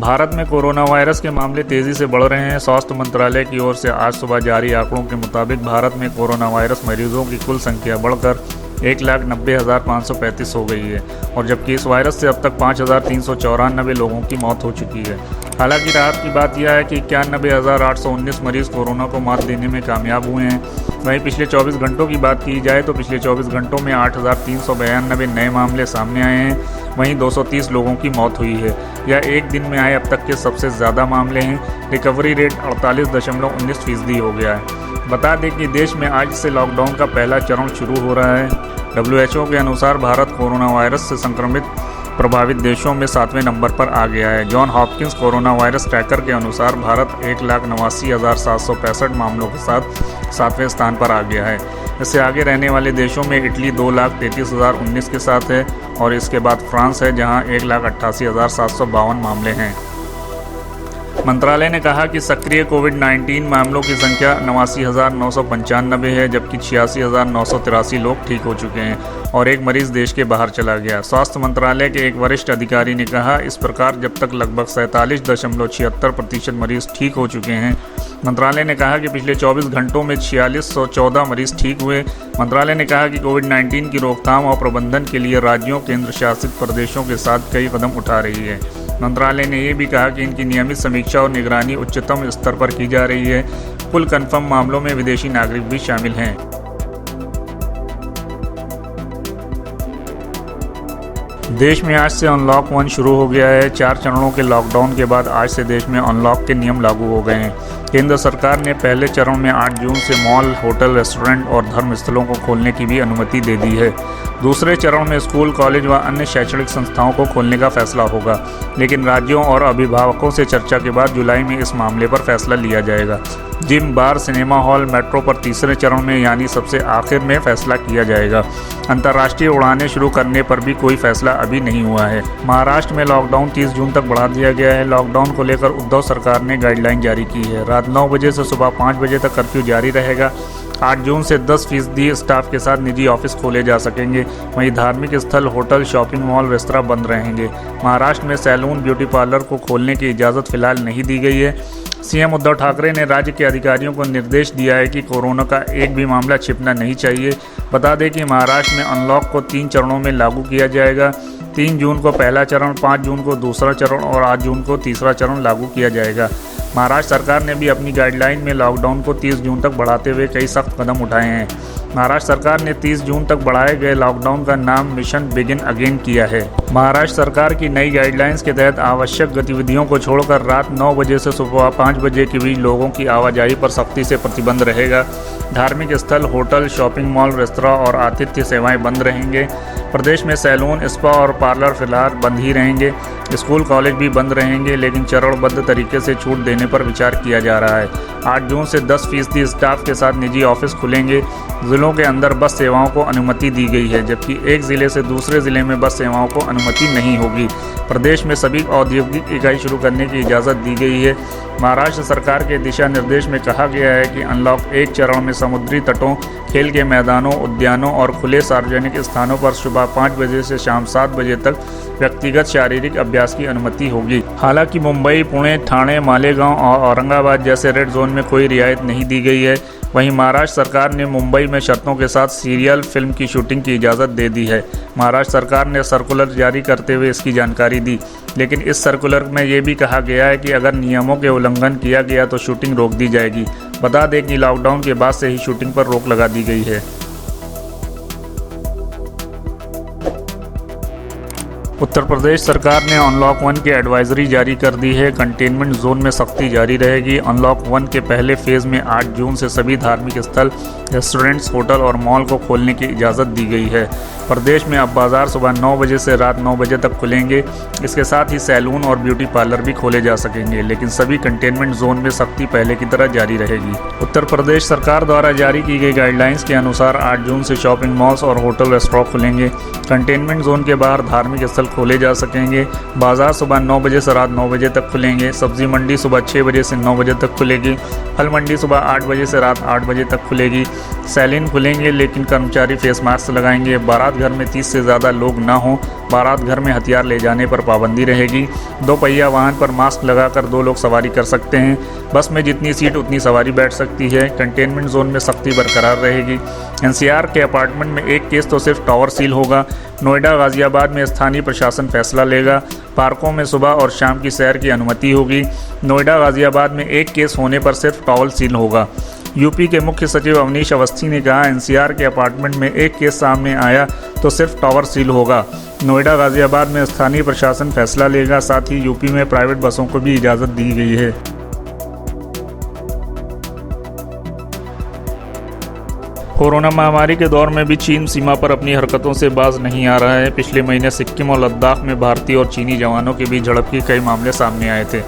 भारत में corona virus के मामले तेजी से बढ़ रहे हैं। स्वास्थ्य मंत्रालय की ओर से आज सुबह जारी आंकड़ों के मुताबिक भारत में कोरोना वायरस मरीजों की कुल संख्या बढ़कर 1,90,535 हो गई है और जबकि इस वायरस से अब तक 5,394 लोगों की मौत हो चुकी है। हालांकि राहत की बात यह है कि 91,819 मरीज कोरोना को मात देने में कामयाब हुए हैं। वहीं पिछले 24 घंटों की बात की जाए तो पिछले 24 घंटों में 8,392 नए मामले सामने आए हैं। वहीं 230 लोगों की मौत हुई है। यह एक दिन में आए अब तक के सबसे ज़्यादा मामले हैं। रिकवरी रेट 48.19% हो गया है। बता दें कि देश में आज से लॉकडाउन का पहला चरण शुरू हो रहा है। WHO के अनुसार भारत कोरोना वायरस से संक्रमित प्रभावित देशों में 7वें नंबर पर आ गया है। John Hopkins corona virus tracker के अनुसार भारत 1,89,765 मामलों के साथ 7वें स्थान पर आ गया है। इससे आगे रहने वाले देशों में इटली 2,33,019 के साथ है और इसके बाद फ्रांस है जहां 1,88,752 मामले हैं। मंत्रालय ने कहा कि सक्रिय कोविड-19 मामलों की संख्या 89,995 है जबकि 86,983 लोग ठीक हो चुके हैं और एक मरीज देश के बाहर चला गया। स्वास्थ्य मंत्रालय के एक वरिष्ठ अधिकारी ने कहा, इस प्रकार जब तक लगभग 47.76% मरीज ठीक हो चुके हैं। मंत्रालय ने कहा कि पिछले 24 घंटों में 4614 मरीज ठीक हुए। मंत्रालय ने कहा कि कोविड-19 की रोकथाम और प्रबंधन के लिए राज्यों केंद्र शासित प्रदेशों के साथ कई कदम उठा रही है। मंत्रालय ने यह भी कहा कि इनकी नियमित समीक्षा और निगरानी उच्चतम स्तर पर की जा रही है। कुल कन्फर्म मामलों में विदेशी नागरिक भी शामिल हैं। देश में आज से अनलॉक 1 शुरू हो गया है। 4 चरणों के लॉकडाउन के बाद आज से देश में अनलॉक के नियम लागू हो गए हैं। केंद्र सरकार ने पहले चरण में 8 जून से मॉल, होटल, रेस्टोरेंट और धर्मस्थलों को खोलने की भी अनुमति दे दी है। दूसरे चरण में स्कूल, कॉलेज व अन्य शैक्षणिक संस्थाओं को खोलने का फैसला होगा, लेकिन राज्यों और अभिभावकों से चर्चा के बाद जुलाई में इस मामले पर फैसला लिया जाएगा। जिम, बार, सिनेमा हॉल, मेट्रो पर तीसरे चरण में यानी सबसे आखिर में फैसला किया जाएगा। अंतर्राष्ट्रीय उड़ानें शुरू करने पर भी कोई फैसला अभी नहीं हुआ है। महाराष्ट्र में लॉकडाउन 30 जून तक बढ़ा दिया गया है। लॉकडाउन को लेकर उद्धव सरकार ने गाइडलाइन जारी की है। रात 9 बजे से सुबह 5 बजे तक कर्फ्यू जारी रहेगा। 8 जून से 10% स्टाफ के साथ निजी ऑफिस खोले जा सकेंगे। वहीं धार्मिक स्थल, होटल, शॉपिंग मॉल, रेस्तरां बंद रहेंगे। महाराष्ट्र में सैलून, ब्यूटी पार्लर को खोलने की इजाज़त फिलहाल नहीं दी गई है। सीएम उद्धव ठाकरे ने राज्य के अधिकारियों को निर्देश दिया है कि कोरोना का एक भी मामला छिपना नहीं चाहिए। बता दें कि महाराष्ट्र में अनलॉक को 3 चरणों में लागू किया जाएगा। 3 जून को पहला चरण, 5 जून को दूसरा चरण और 8 जून को तीसरा चरण लागू किया जाएगा। महाराष्ट्र सरकार ने भी अपनी गाइडलाइन में लॉकडाउन को 30 जून तक बढ़ाते हुए कई सख्त कदम उठाए हैं। महाराष्ट्र सरकार ने 30 जून तक बढ़ाए गए लॉकडाउन का नाम मिशन बिगिन अगेन किया है। महाराष्ट्र सरकार की नई गाइडलाइंस के तहत आवश्यक गतिविधियों को छोड़कर रात 9 बजे से सुबह 5 बजे के बीच लोगों की आवाजाही पर सख्ती से प्रतिबंध रहेगा। धार्मिक स्थल, होटल, शॉपिंग मॉल, रेस्तरां और आतिथ्य सेवाएं बंद रहेंगे। प्रदेश में सैलून, स्पा और पार्लर फिलहाल बंद ही रहेंगे। स्कूल, कॉलेज भी बंद रहेंगे, लेकिन चरणबद्ध तरीके से छूट देने पर विचार किया जा रहा है। 8 जून से 10% स्टाफ के साथ निजी ऑफिस खुलेंगे। जिलों के अंदर बस सेवाओं को अनुमति दी गई है, जबकि एक ज़िले से दूसरे ज़िले में बस सेवाओं को अनुमति नहीं होगी। प्रदेश में सभी औद्योगिक इकाई शुरू करने की इजाज़त दी गई है। महाराष्ट्र सरकार के दिशा निर्देश में कहा गया है कि अनलॉक 1 चरण में समुद्री तटों, खेल के मैदानों, उद्यानों और खुले सार्वजनिक स्थानों पर सुबह 5 बजे से शाम 7 बजे तक व्यक्तिगत शारीरिक अभ्यास की अनुमति होगी। हालांकि मुंबई, पुणे, ठाणे, मालेगांव और औरंगाबाद जैसे रेड जोन में कोई रियायत नहीं दी गई है। वहीं महाराष्ट्र सरकार ने मुंबई में शर्तों के साथ सीरियल फिल्म की शूटिंग की इजाज़त दे दी है। महाराष्ट्र सरकार ने सर्कुलर जारी करते हुए इसकी जानकारी दी, लेकिन इस सर्कुलर में ये भी कहा गया है कि अगर नियमों के उल्लंघन किया गया तो शूटिंग रोक दी जाएगी। बता दें कि लॉकडाउन के बाद से ही शूटिंग पर रोक लगा दी गई है। उत्तर प्रदेश सरकार ने अनलॉक 1 की एडवाइजरी जारी कर दी है। कंटेनमेंट जोन में सख्ती जारी रहेगी। अनलॉक 1 के पहले फेज़ में 8 जून से सभी धार्मिक स्थल, रेस्टोरेंट्स, होटल और मॉल को खोलने की इजाज़त दी गई है। प्रदेश में अब बाजार सुबह 9 बजे से रात 9 बजे तक खुलेंगे। इसके साथ ही सैलून और ब्यूटी पार्लर भी खोले जा सकेंगे, लेकिन सभी कंटेनमेंट जोन में सख्ती पहले की तरह जारी रहेगी। उत्तर प्रदेश सरकार द्वारा जारी की गई गाइडलाइंस के अनुसार 8 जून से शॉपिंग मॉल्स और होटल, रेस्टोरेंट खुलेंगे। कंटेनमेंट जोन के बाहर धार्मिक स्थल खोले जा सकेंगे। बाजार सुबह 9 बजे से रात 9 बजे तक खुलेंगे। सब्जी मंडी सुबह 6 बजे से 9 बजे तक खुलेगी। फल मंडी सुबह 8 बजे से रात 8 बजे तक खुलेगी। सैलून खुलेंगे, लेकिन कर्मचारी फेस मास्क लगाएंगे। बारात घर में 30 से ज़्यादा लोग ना हों। बारात घर में हथियार ले जाने पर पाबंदी रहेगी। 2 पहिया वाहन पर मास्क लगाकर 2 लोग सवारी कर सकते हैं। बस में जितनी सीट उतनी सवारी बैठ सकती है। कंटेनमेंट जोन में सख्ती बरकरार रहेगी। एनसीआर के अपार्टमेंट में एक केस तो सिर्फ टावर सील होगा। नोएडा गाजियाबाद में स्थानीय प्रशासन फैसला लेगा। पार्कों में सुबह और शाम की सैर की अनुमति होगी। नोएडा गाजियाबाद में एक केस होने पर सिर्फ टावर सील होगा। यूपी के मुख्य सचिव अवनीश अवस्थी ने कहा, एनसीआर के अपार्टमेंट में एक केस सामने आया तो सिर्फ टावर सील होगा। नोएडा गाजियाबाद में स्थानीय प्रशासन फैसला लेगा। साथ ही यूपी में प्राइवेट बसों को भी इजाज़त दी गई है। कोरोना महामारी के दौर में भी चीन सीमा पर अपनी हरकतों से बाज नहीं आ रहा है। पिछले महीने सिक्किम और लद्दाख में भारतीय और चीनी जवानों के बीच झड़प के कई मामले सामने आए थे,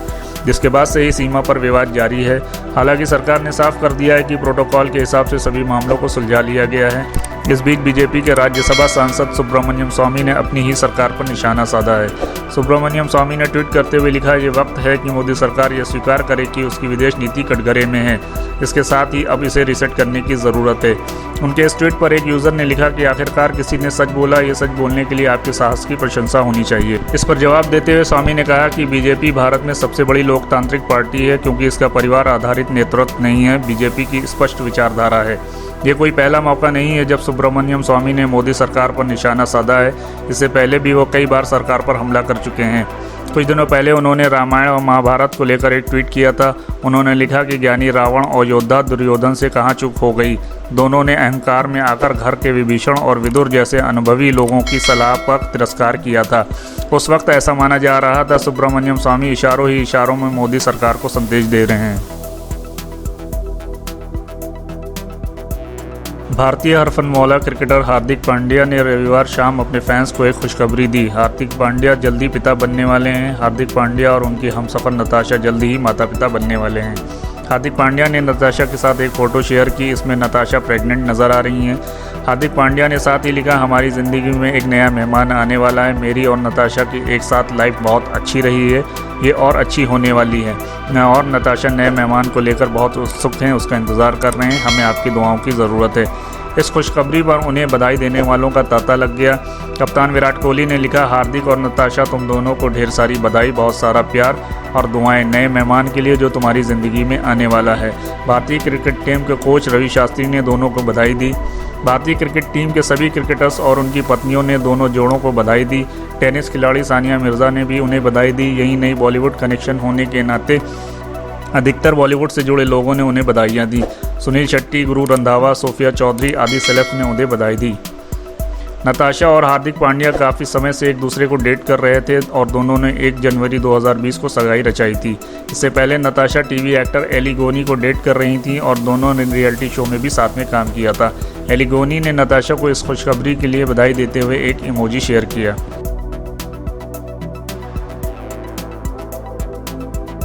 जिसके बाद से ही सीमा पर विवाद जारी है। हालांकि सरकार ने साफ कर दिया है कि प्रोटोकॉल के हिसाब से सभी मामलों को सुलझा लिया गया है। इस बीच बीजेपी के राज्यसभा सांसद सुब्रमण्यम स्वामी ने अपनी ही सरकार पर निशाना साधा है। सुब्रमण्यम स्वामी ने ट्वीट करते हुए लिखा, ये वक्त है कि मोदी सरकार यह स्वीकार करे कि उसकी विदेश नीति कटघरे में है। इसके साथ ही अब इसे रीसेट करने की ज़रूरत है। उनके इस ट्वीट पर एक यूज़र ने लिखा कि आखिरकार किसी ने सच बोला। ये सच बोलने के लिए आपके साहस की प्रशंसा होनी चाहिए। इस पर जवाब देते हुए स्वामी ने कहा कि बीजेपी भारत में सबसे बड़ी लोकतांत्रिक पार्टी है, क्योंकि इसका परिवार आधारित नेतृत्व नहीं है। बीजेपी की स्पष्ट विचारधारा है। ये कोई पहला मौका नहीं है जब सुब्रमण्यम स्वामी ने मोदी सरकार पर निशाना साधा है। इससे पहले भी वो कई बार सरकार पर हमला कर चुके हैं। कुछ दिनों पहले उन्होंने रामायण और महाभारत को लेकर एक ट्वीट किया था। उन्होंने लिखा कि ज्ञानी रावण और योद्धा दुर्योधन से कहाँ चूक हो गई। दोनों ने अहंकार में आकर घर के विभीषण और विदुर जैसे अनुभवी लोगों की सलाह पर तिरस्कार किया था। उस वक्त ऐसा माना जा रहा था सुब्रमण्यम स्वामी इशारों ही इशारों में मोदी सरकार को संदेश दे रहे हैं। भारतीय हरफनमौला क्रिकेटर हार्दिक पांड्या ने रविवार शाम अपने फैंस को एक खुशखबरी दी। हार्दिक पांड्या जल्दी पिता बनने वाले हैं। हार्दिक पांड्या और उनकी हमसफर नताशा जल्दी ही माता पिता बनने वाले हैं। हार्दिक पांड्या ने नताशा के साथ एक फ़ोटो शेयर की। इसमें नताशा प्रेग्नेंट नज़र आ रही हैं। हार्दिक पांड्या ने साथ ही लिखा, हमारी ज़िंदगी में एक नया मेहमान आने वाला है। मेरी और नताशा की एक साथ लाइफ बहुत अच्छी रही है, ये और अच्छी होने वाली है। मैं और नताशा नए मेहमान को लेकर बहुत उत्सुक हैं, उसका इंतज़ार कर रहे हैं। हमें आपकी दुआओं की ज़रूरत है। इस खुशखबरी पर उन्हें बधाई देने वालों का तांता लग गया। कप्तान विराट कोहली ने लिखा, हार्दिक और नताशा तुम दोनों को ढेर सारी बधाई, बहुत सारा प्यार और दुआएं नए मेहमान के लिए जो तुम्हारी ज़िंदगी में आने वाला है। भारतीय क्रिकेट टीम के कोच रवि शास्त्री ने दोनों को बधाई दी। भारतीय क्रिकेट टीम के सभी क्रिकेटर्स और उनकी पत्नियों ने दोनों जोड़ों को बधाई दी। टेनिस खिलाड़ी सानिया मिर्ज़ा ने भी उन्हें बधाई दी। यही नहीं, बॉलीवुड कनेक्शन होने के नाते अधिकतर बॉलीवुड से जुड़े लोगों ने उन्हें बधाइयाँ दी। सुनील शेट्टी, गुरु रंधावा, सोफिया चौधरी आदि सेलेब्स ने उन्हें बधाई दी। नताशा और हार्दिक पांड्या काफ़ी समय से एक दूसरे को डेट कर रहे थे और दोनों ने 1 जनवरी 2020 को सगाई रचाई थी। इससे पहले नताशा टीवी एक्टर एली गोनी को डेट कर रही थी और दोनों ने रियलिटी शो में भी साथ में काम किया था। एली गोनी ने नताशा को इस खुशखबरी के लिए बधाई देते हुए एक इमोजी शेयर किया।